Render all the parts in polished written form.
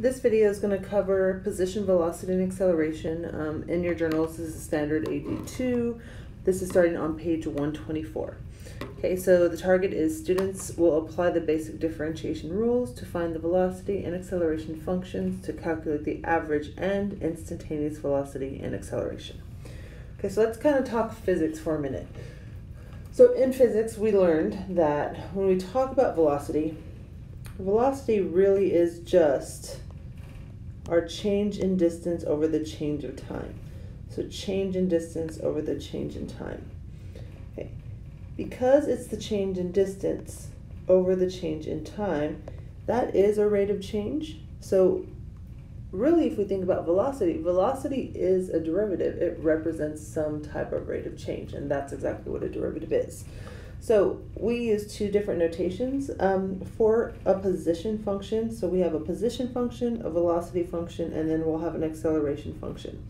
This video is going to cover position, velocity, and acceleration. In your journals, this is standard AD2. This is starting on page 124. Okay, so the target is students will apply the basic differentiation rules to find the velocity and acceleration functions to calculate the average and instantaneous velocity and acceleration. Okay, so let's kind of talk physics for a minute. So in physics, we learned that when we talk about velocity really is just our change in distance over the change of time. So change in distance over the change in time. Okay. Because it's the change in distance over the change in time, that is our rate of change. So really, if we think about velocity is a derivative. It represents some type of rate of change, and that's exactly what a derivative is. So we use two different notations for a position function. So we have a position function, a velocity function, and then we'll have an acceleration function.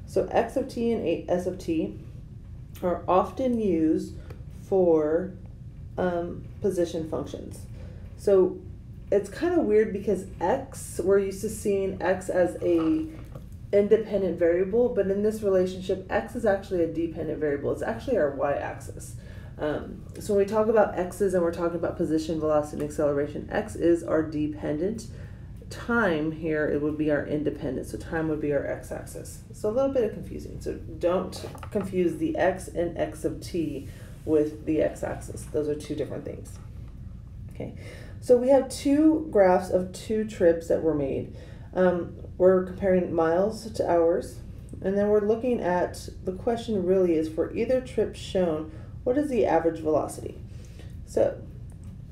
So x of t and s of t are often used for position functions. So it's kind of weird because x, we're used to seeing x as a independent variable, but in this relationship, x is actually a dependent variable. It's actually our y-axis. So when we talk about x's and we're talking about position, velocity, and acceleration, x is our dependent. Time here, it would be our independent. So time would be our x-axis. So a little bit of confusing. So don't confuse the x and x of t with the x-axis. Those are two different things. Okay. So we have two graphs of two trips that were made. We're comparing miles to hours, and then we're looking at, the question really is, for either trip shown, what is the average velocity? So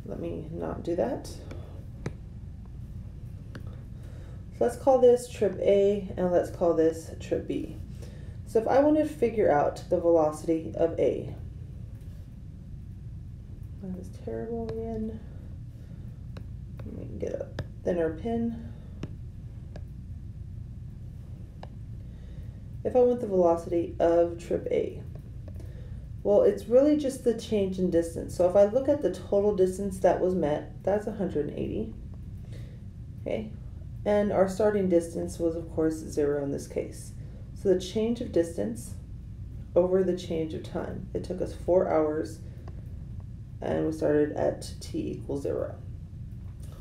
let me not do that. So let's call this trip A, and let's call this trip B. So if I want to figure out the velocity of A, that is terrible again. Let me get a thinner pen. If I want the velocity of trip A, well, it's really just the change in distance. So if I look at the total distance that was met, that's 180. Okay, and our starting distance was, of course, 0 in this case. So the change of distance over the change of time. It took us 4 hours, and we started at t equals 0.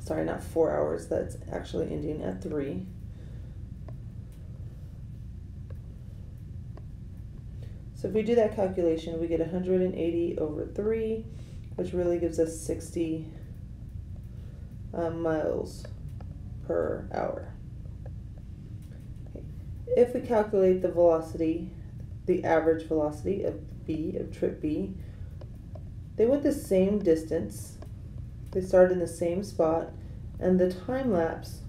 Sorry, not 4 hours, that's actually ending at 3. So if we do that calculation, we get 180 over 3, which really gives us 60 miles per hour. Okay. If we calculate the velocity, the average velocity of B, of trip B, they went the same distance, they started in the same spot, and the time lapse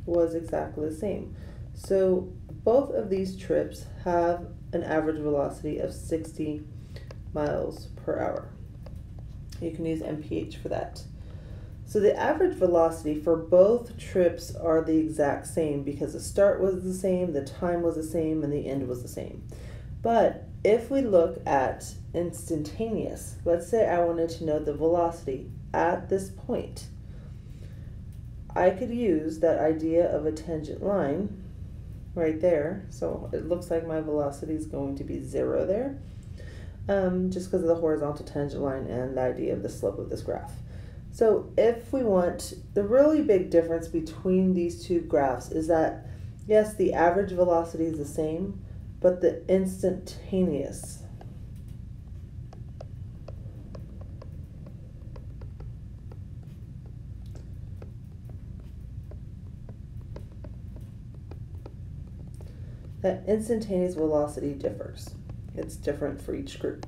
was exactly the same. So both of these trips have an average velocity of 60 miles per hour. You can use MPH for that. So the average velocity for both trips are the exact same because the start was the same, the time was the same, and the end was the same. But if we look at instantaneous, let's say I wanted to know the velocity at this point, I could use that idea of a tangent line right there. So it looks like my velocity is going to be 0 there, just because of the horizontal tangent line and the idea of the slope of this graph. So if we want, the really big difference between these two graphs is that, yes, the average velocity is the same, but the instantaneous velocity differs. It's different for each group.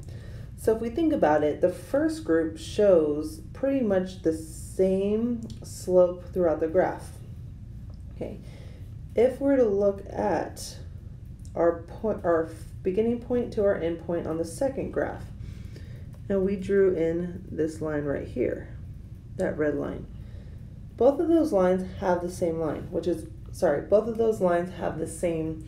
So if we think about it, the first group shows pretty much the same slope throughout the graph. Okay, if we're to look at our beginning point to our end point on the second graph, and we drew in this line right here, that red line. Both of those lines have the same line, both of those lines have the same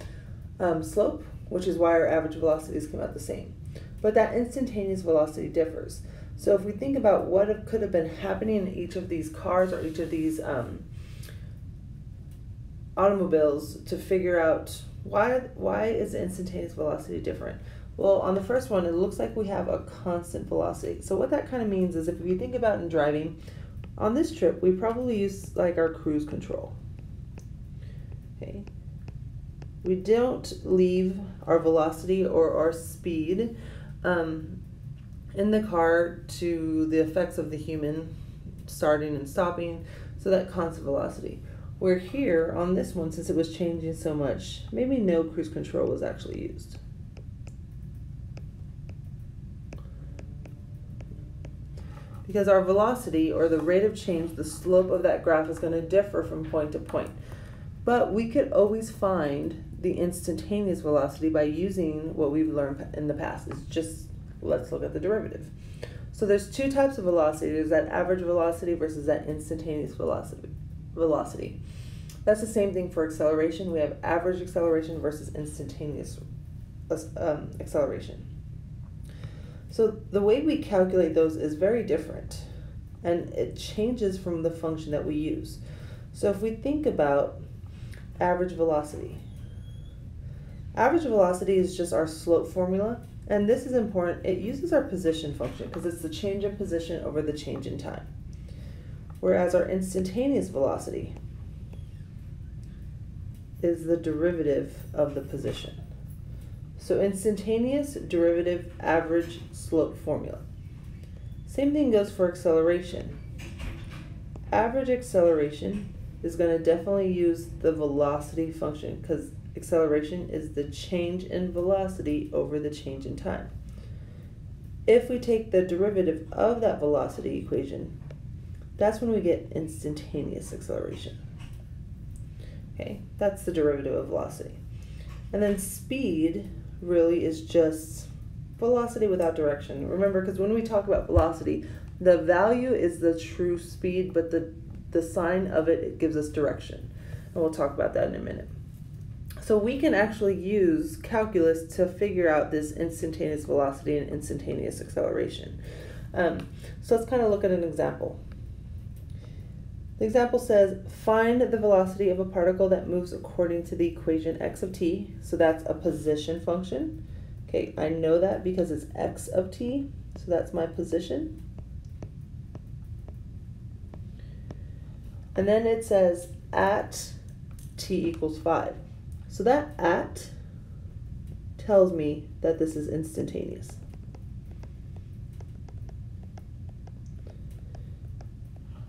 slope, which is why our average velocities come out the same. But that instantaneous velocity differs. So if we think about what could have been happening in each of these cars or each of these automobiles to figure out why is the instantaneous velocity different. Well, on the first one, it looks like we have a constant velocity. So what that kind of means is if you think about in driving, on this trip, we probably use like our cruise control. Okay. We don't leave our velocity or our speed in the car to the effects of the human starting and stopping, so that constant velocity. Where here on this one, since it was changing so much, maybe no cruise control was actually used. Because our velocity, or the rate of change, the slope of that graph is going to differ from point to point. But we could always find the instantaneous velocity by using what we've learned in the past. It's just, let's look at the derivative. So there's two types of velocity. There's that average velocity versus that instantaneous velocity. That's the same thing for acceleration. We have average acceleration versus instantaneous acceleration. So the way we calculate those is very different, and it changes from the function that we use. So if we think about average velocity is just our slope formula, and this is important. It uses our position function because it's the change in position over the change in time. Whereas our instantaneous velocity is the derivative of the position. So instantaneous, derivative, average, slope formula. Same thing goes for acceleration. Average acceleration is going to definitely use the velocity function because acceleration is the change in velocity over the change in time. If we take the derivative of that velocity equation, that's when we get instantaneous acceleration. Okay, that's the derivative of velocity. And then speed really is just velocity without direction. Remember, because when we talk about velocity, the value is the true speed, but the sign of it gives us direction. And we'll talk about that in a minute. So we can actually use calculus to figure out this instantaneous velocity and instantaneous acceleration. So let's kind of look at an example. The example says, find the velocity of a particle that moves according to the equation x of t. So that's a position function. Okay, I know that because it's x of t, so that's my position. And then it says at t equals 5. So that at tells me that this is instantaneous.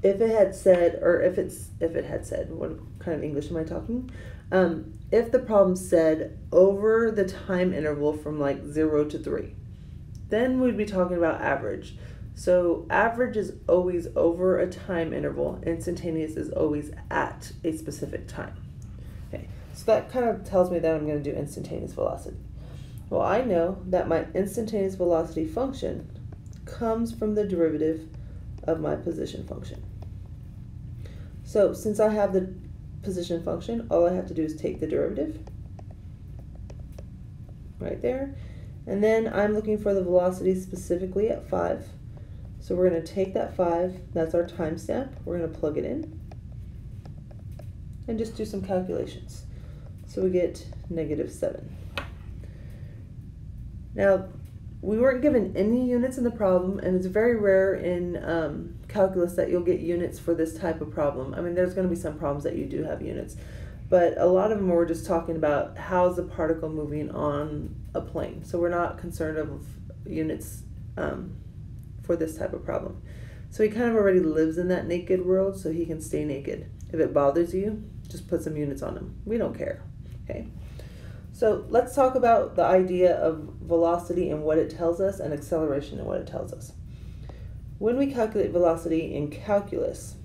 If it had said, or if it had said, what kind of English am I talking? If the problem said over the time interval from like 0 to 3, then we'd be talking about average. So average is always over a time interval. Instantaneous is always at a specific time. Okay, so that kind of tells me that I'm going to do instantaneous velocity. Well, I know that my instantaneous velocity function comes from the derivative of my position function. So since I have the position function, all I have to do is take the derivative right there. And then I'm looking for the velocity specifically at 5. So we're going to take that 5, that's our timestamp, we're going to plug it in and just do some calculations. So we get -7. Now, we weren't given any units in the problem, and it's very rare in calculus that you'll get units for this type of problem. I mean, there's going to be some problems that you do have units, but a lot of them we're just talking about how's the particle moving on a plane. So we're not concerned of units for this type of problem. So he kind of already lives in that naked world, so he can stay naked. If it bothers you, just put some units on him. We don't care, okay? So let's talk about the idea of velocity and what it tells us, and acceleration and what it tells us. When we calculate velocity in calculus,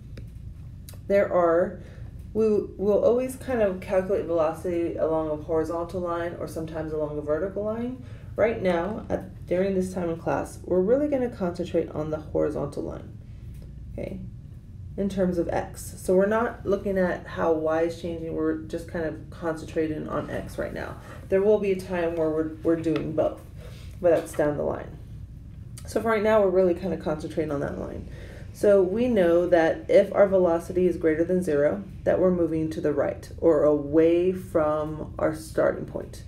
we'll always kind of calculate velocity along a horizontal line or sometimes along a vertical line. Right now, during this time in class, we're really going to concentrate on the horizontal line, okay, in terms of x. So we're not looking at how y is changing, we're just kind of concentrating on x right now. There will be a time where we're doing both, but that's down the line. So for right now, we're really kind of concentrating on that line. So we know that if our velocity is greater than 0, that we're moving to the right or away from our starting point.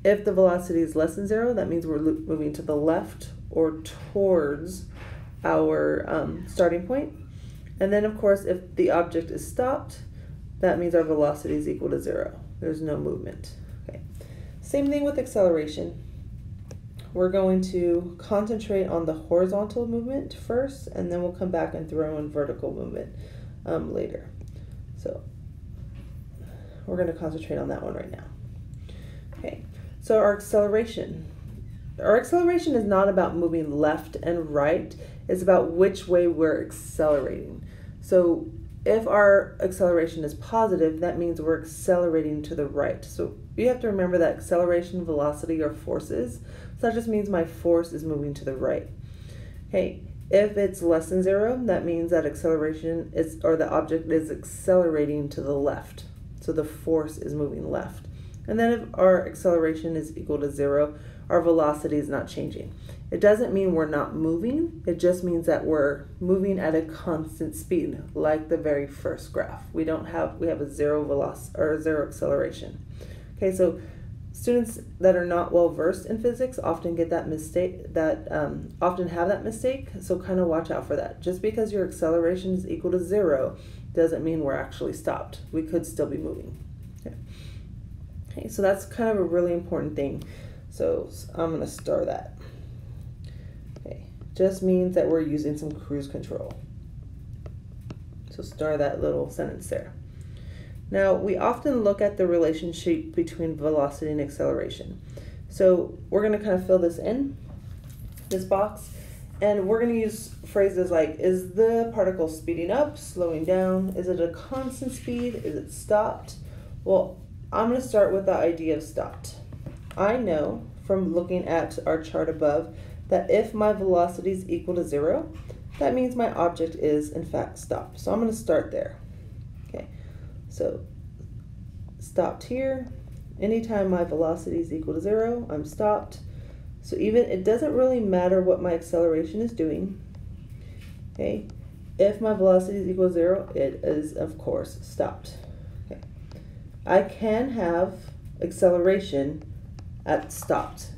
If the velocity is less than 0, that means we're moving to the left or towards our starting point. And then, of course, if the object is stopped, that means our velocity is equal to 0. There's no movement. Okay. Same thing with acceleration. We're going to concentrate on the horizontal movement first, and then we'll come back and throw in vertical movement later. So we're going to concentrate on that one right now. Okay, so our acceleration. Our acceleration is not about moving left and right. It's about which way we're accelerating. So if our acceleration is positive, that means we're accelerating to the right. So you have to remember that acceleration, velocity are forces. So that just means my force is moving to the right. Okay, if it's less than 0, that means that acceleration is, or the object is accelerating to the left. So the force is moving left. And then if our acceleration is equal to 0, our velocity is not changing. It doesn't mean we're not moving, it just means that we're moving at a constant speed, like the very first graph. We have a zero velocity or zero acceleration. Okay, so students that are not well versed in physics often get that mistake, often have that mistake, so kind of watch out for that. Just because your acceleration is equal to 0 doesn't mean we're actually stopped. We could still be moving. Okay, so that's kind of a really important thing. So I'm going to star that. Okay, just means that we're using some cruise control. So star that little sentence there. Now, we often look at the relationship between velocity and acceleration. So we're going to kind of fill this in, this box, and we're going to use phrases like, is the particle speeding up, slowing down? Is it a constant speed? Is it stopped? Well, I'm going to start with the idea of stopped. I know from looking at our chart above that if my velocity is equal to 0, that means my object is in fact stopped. So I'm going to start there. Okay, so stopped here. Anytime my velocity is equal to 0, I'm stopped. So even it doesn't really matter what my acceleration is doing. Okay, if my velocity is equal to 0, it is of course stopped. Okay, I can have acceleration at stopped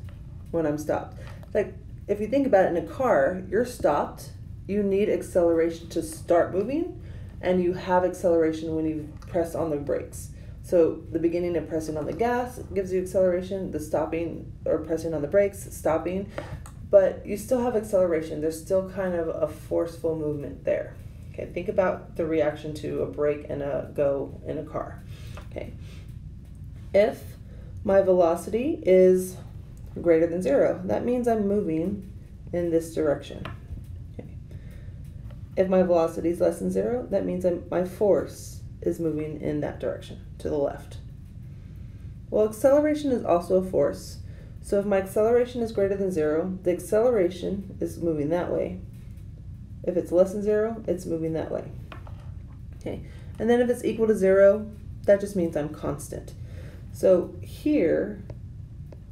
when I'm stopped. Like if you think about it in a car, you're stopped, you need acceleration to start moving, and you have acceleration when you press on the brakes. So the beginning of pressing on the gas gives you acceleration, the stopping or pressing on the brakes, stopping, but you still have acceleration. There's still kind of a forceful movement there. Okay, think about the reaction to a brake and a go in a car. Okay, if my velocity is greater than 0, that means I'm moving in this direction. Okay. If my velocity is less than 0, that means my force is moving in that direction, to the left. Well, acceleration is also a force. So if my acceleration is greater than 0, the acceleration is moving that way. If it's less than 0, it's moving that way. Okay. And then if it's equal to 0, that just means I'm constant. So here,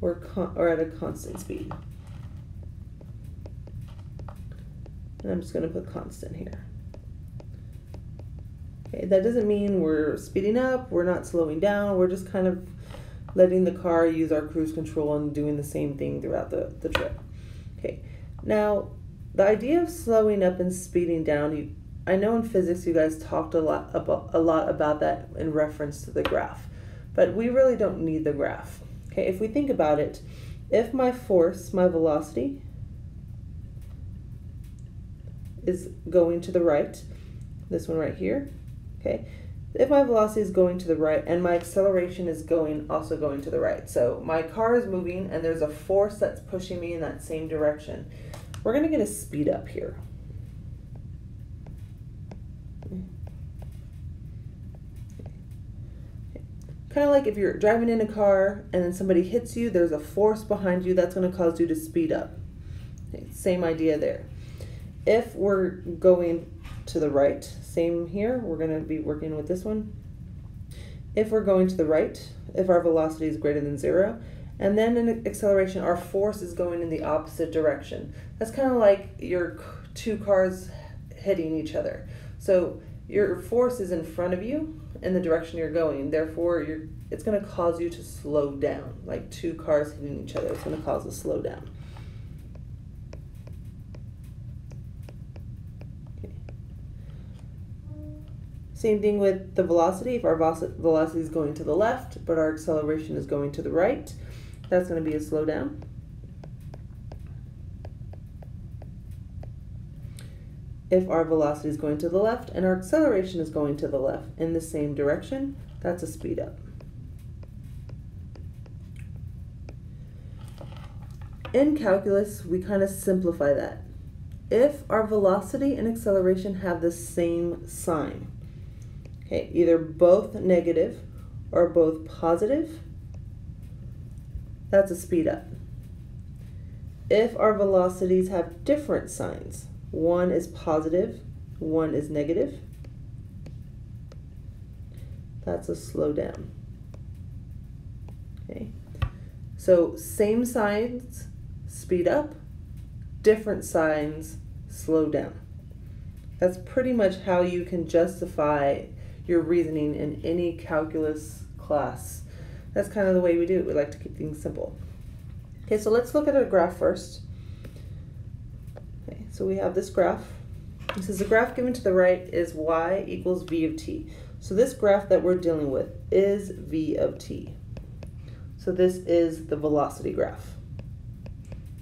we're at a constant speed. And I'm just going to put constant here. Okay, that doesn't mean we're speeding up, we're not slowing down, we're just kind of letting the car use our cruise control and doing the same thing throughout the trip. Okay, now the idea of slowing up and speeding down, I know in physics you guys talked a lot about that in reference to the graph. But we really don't need the graph. Okay, if we think about it, if my force, my velocity, is going to the right, this one right here, okay, if my velocity is going to the right and my acceleration is also going to the right, so my car is moving and there's a force that's pushing me in that same direction, we're going to get a speed up here. Kind of like if you're driving in a car and then somebody hits you, there's a force behind you that's going to cause you to speed up. Okay, same idea there. If we're going to the right, same here, we're going to be working with this one. If we're going to the right, if our velocity is greater than 0, and then in acceleration, our force is going in the opposite direction. That's kind of like your two cars hitting each other. So your force is in front of you in the direction you're going. Therefore, it's going to cause you to slow down. Like two cars hitting each other, it's going to cause a slowdown. Okay. Same thing with the velocity. If our velocity is going to the left, but our acceleration is going to the right, that's going to be a slowdown. If our velocity is going to the left and our acceleration is going to the left in the same direction, that's a speed up. In calculus, we kind of simplify that. If our velocity and acceleration have the same sign, okay, either both negative or both positive, that's a speed up. If our velocities have different signs, one is positive, one is negative, that's a slow down. Okay, so same signs, speed up, different signs, slow down. That's pretty much how you can justify your reasoning in any calculus class. That's kind of the way we do it. We like to keep things simple. Okay, so let's look at a graph first. Okay, so we have this graph. This is the graph given to the right is y equals v of t. So this graph that we're dealing with is v of t. So this is the velocity graph.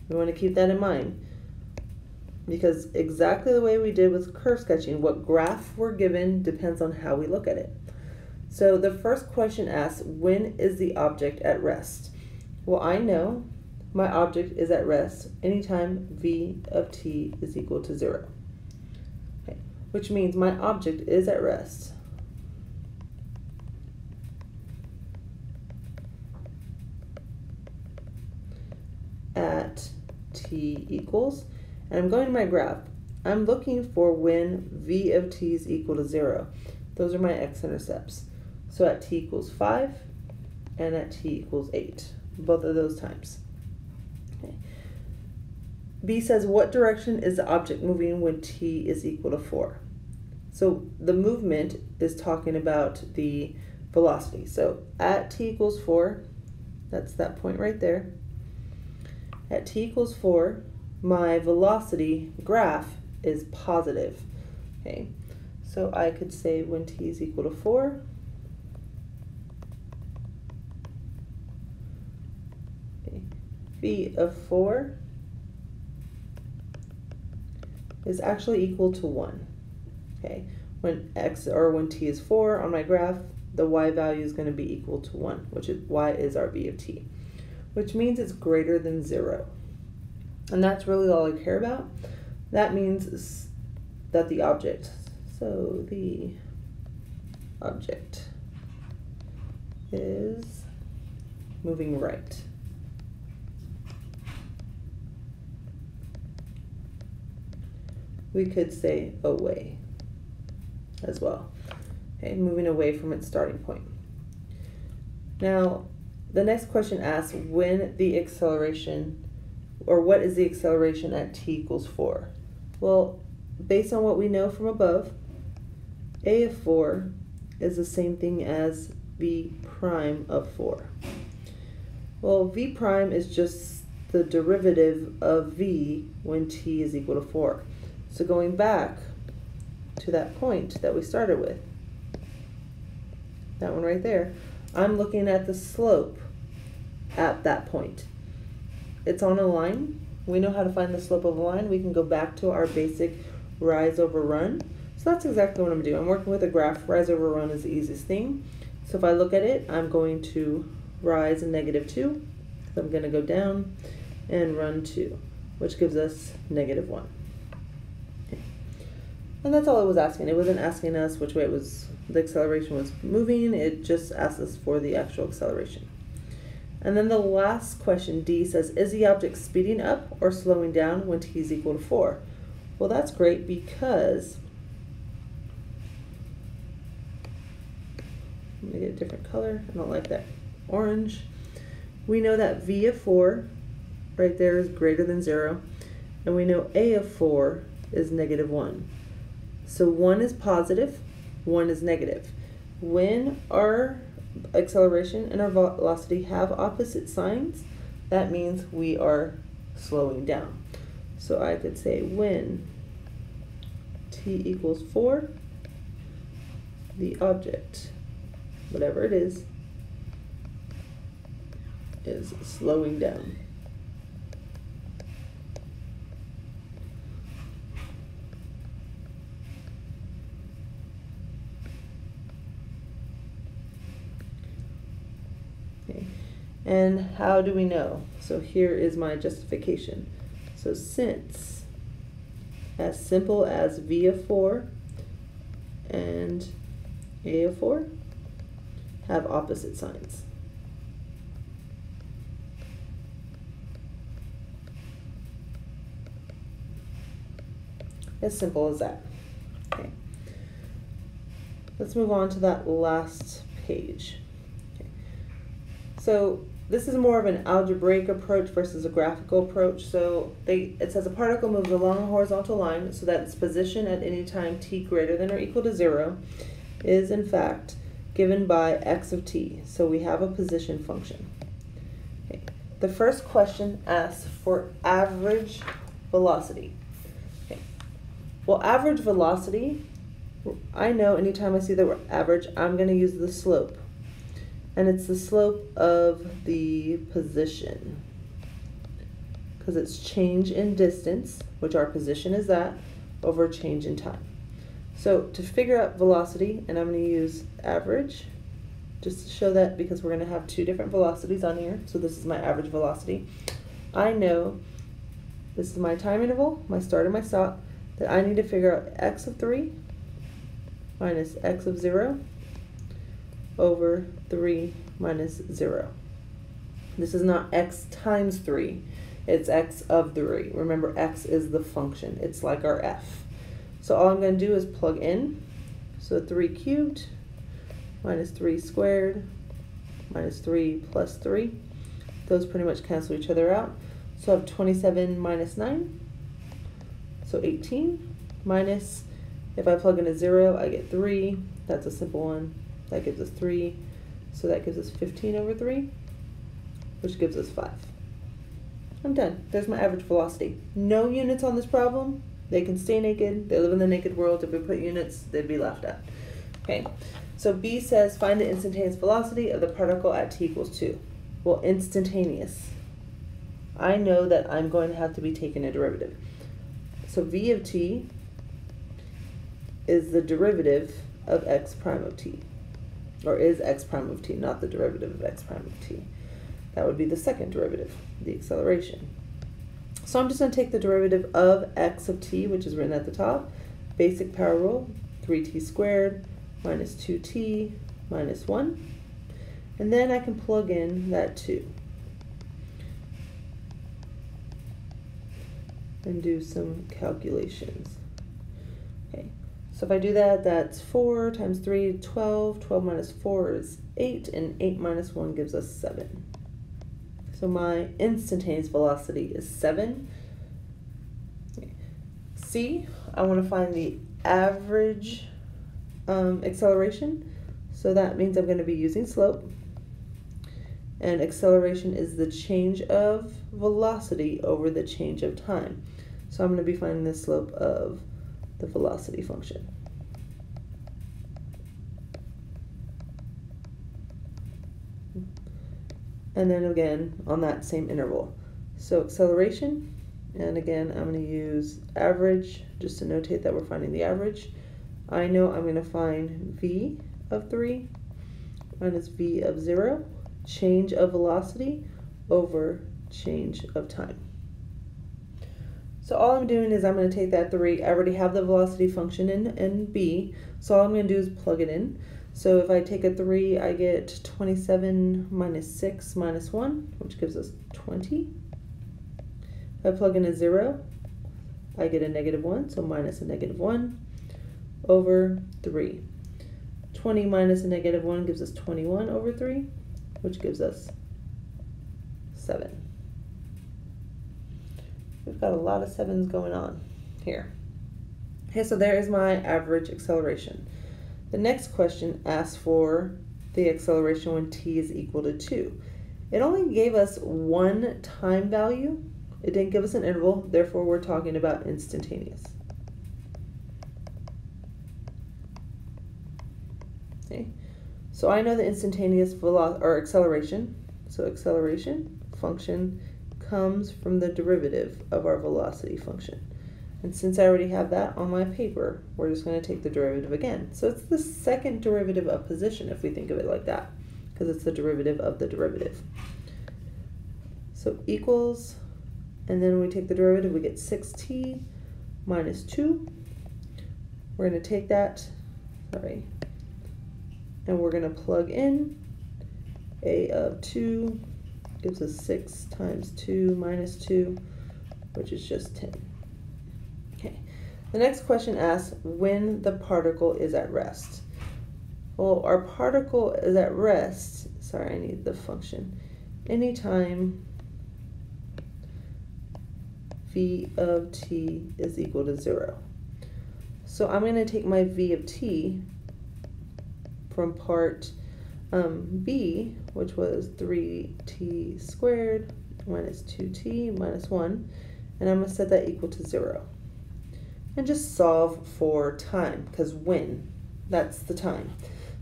We want to keep that in mind because exactly the way we did with curve sketching, what graph we're given depends on how we look at it. So the first question asks, when is the object at rest? Well, I know my object is at rest anytime v of t is equal to 0. Okay, which means my object is at rest at t equals, and I'm going to my graph. I'm looking for when v of t is equal to 0. Those are my x-intercepts. So at t equals 5 and at t equals 8, both of those times. Okay. B says, what direction is the object moving when t is equal to 4? So the movement is talking about the velocity. So at t equals 4, that's that point right there. At t equals 4, my velocity graph is positive. Okay, so I could say when t is equal to 4, okay, v of 4 is actually equal to 1. Okay, when t is 4 on my graph, the y value is going to be equal to 1, which is y is our v of t, which means it's greater than 0. And that's really all I care about. That means that the object, so the object is moving right. We could say away as well. Okay, moving away from its starting point. Now, the next question asks when the acceleration, or what is the acceleration at t equals 4? Well, based on what we know from above, a of 4 is the same thing as v prime of 4. Well, v prime is just the derivative of v when t is equal to 4. So going back to that point that we started with, that one right there, I'm looking at the slope at that point. It's on a line. We know how to find the slope of a line. We can go back to our basic rise over run. So that's exactly what I'm doing. I'm working with a graph. Rise over run is the easiest thing. So if I look at it, I'm going to rise in -2. So I'm going to go down and run 2, which gives us -1. Okay. And that's all it was asking. It wasn't asking us which way the acceleration was moving. It just asked us for the actual acceleration. And then the last question, D, says, is the object speeding up or slowing down when t is equal to 4? Well, that's great because, let me get a different color. I don't like that orange. We know that v of 4 right there is greater than 0, and we know a of 4 is -1. So one is positive, one is negative. When our acceleration and our velocity have opposite signs, that means we are slowing down. So I could say when t equals 4, the object, whatever it is slowing down. Okay. And how do we know? So here is my justification. So since as simple as v of 4 and a of 4 have opposite signs. As simple as that. Okay. Let's move on to that last page. Okay. So this is more of an algebraic approach versus a graphical approach. So it says a particle moves along a horizontal line so that its position at any time t greater than or equal to 0 is in fact given by x of t. So we have a position function. Okay. The first question asks for average velocity. Okay. Well, average velocity, I know anytime I see the word average, I'm going to use the slope. And it's the slope of the position, because it's change in distance, which our position is that, over change in time. So to figure out velocity, and I'm going to use average, just to show that because we're going to have two different velocities on here. So this is my average velocity. I know this is my time interval, my start and my stop, that I need to figure out x of 3 minus x of 0 over 3 minus 0. This is not x times 3, it's x of 3. Remember, x is the function. It's like our f. So all I'm going to do is plug in. So 3 cubed minus 3 squared minus 3 plus 3. Those pretty much cancel each other out. So I have 27 minus 9. So 18 minus, if I plug in a 0, I get 3. That's a simple one. That gives us 3. So that gives us 15 over 3, which gives us 5. I'm done. There's my average velocity. No units on this problem. They can stay naked. They live in the naked world. If we put units, they'd be laughed at. Okay, so B says find the instantaneous velocity of the particle at t equals 2. Well, instantaneous. I know that I'm going to have to be taking a derivative. So v of t is the derivative of x prime of t. Or is x prime of t, not the derivative of x prime of t. That would be the second derivative, the acceleration. So I'm just going to take the derivative of x of t, which is written at the top, basic power rule, 3t squared minus 2t minus 1. And then I can plug in that 2. And do some calculations. Okay. So if I do that, that's 4 times 3, 12. 12 minus 4 is 8, and 8 minus 1 gives us 7. So my instantaneous velocity is 7. Okay. C, I want to find the average acceleration. So that means I'm going to be using slope. And acceleration is the change of velocity over the change of time. So I'm going to be finding the slope of the velocity function. And then again on that same interval. So acceleration, and again I'm going to use average just to notate that we're finding the average. I know I'm going to find v of 3 minus v of 0, change of velocity over change of time. So all I'm doing is I'm going to take that 3, I already have the velocity function in B, so all I'm going to do is plug it in. So if I take a 3, I get 27 minus 6 minus 1, which gives us 20. If I plug in a 0, I get a negative 1, so minus a negative 1 over 3. 20 minus a negative 1 gives us 21 over 3, which gives us 7. We've got a lot of 7s going on here. Okay, so there is my average acceleration. The next question asks for the acceleration when t is equal to 2. It only gave us one time value. It didn't give us an interval, therefore we're talking about instantaneous. Okay, so I know the instantaneous acceleration. So acceleration function comes from the derivative of our velocity function. And since I already have that on my paper, we're just going to take the derivative again. So it's the second derivative of position if we think of it like that, because it's the derivative of the derivative. So equals, and then when we take the derivative, we get 6t minus 2. We're going to take that, and we're going to plug in a of 2 gives us 6 times 2 minus 2, which is just 10. Okay. The next question asks when the particle is at rest. Well, our particle is at rest, I need the function, anytime v of t is equal to 0. So I'm going to take my v of t from part b, which was 3t squared minus 2t minus 1, and I'm going to set that equal to 0. And just solve for time, because when, that's the time.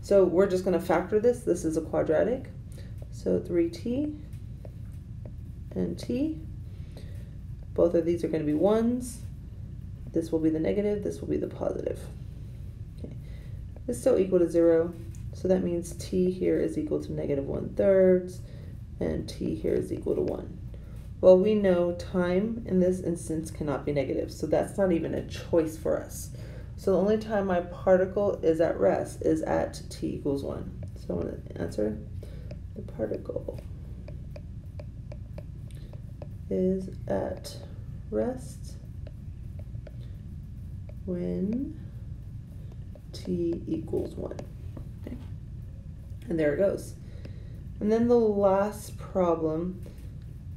So we're just going to factor this. This is a quadratic. So 3t and t. Both of these are going to be 1s. This will be the negative, this will be the positive. Okay. It's still equal to 0. So that means t here is equal to negative 1/3, and t here is equal to 1. Well, we know time in this instance cannot be negative, so that's not even a choice for us. So the only time my particle is at rest is at t equals 1. So I'm going to answer the particle is at rest when t equals 1. Okay. And there it goes. And then the last problem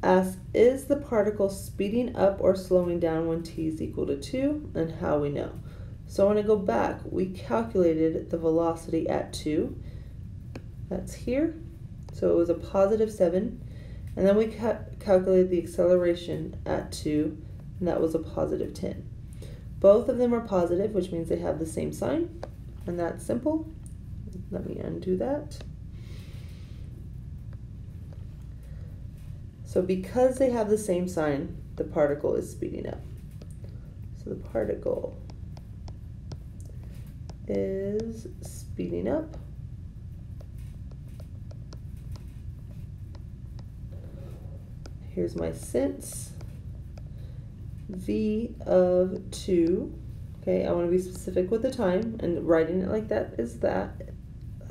asks, is the particle speeding up or slowing down when t is equal to 2, and how we know? So I want to go back. We calculated the velocity at 2. That's here. So it was a positive 7. And then we calculated the acceleration at 2, and that was a positive 10. Both of them are positive, which means they have the same sign, and that's simple. Let me undo that. So because they have the same sign, the particle is speeding up. So the particle is speeding up. Here's my sense. V of 2. Okay, I want to be specific with the time, and writing it like that is that.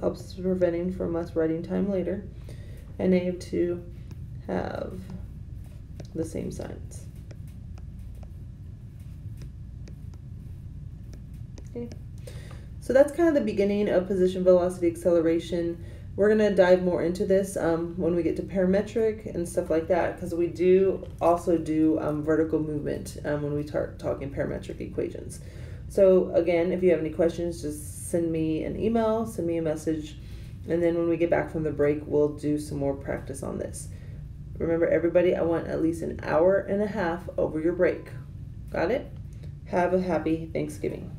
Helps preventing from us writing time later. And A of 2 have the same signs. Okay. So that's kind of the beginning of position, velocity, acceleration. We're going to dive more into this when we get to parametric and stuff like that, because we do also do vertical movement when we start talking parametric equations. So again, if you have any questions, just send me an email, send me a message, and then when we get back from the break, we'll do some more practice on this. Remember, everybody, I want at least an hour and a half over your break. Got it? Have a happy Thanksgiving.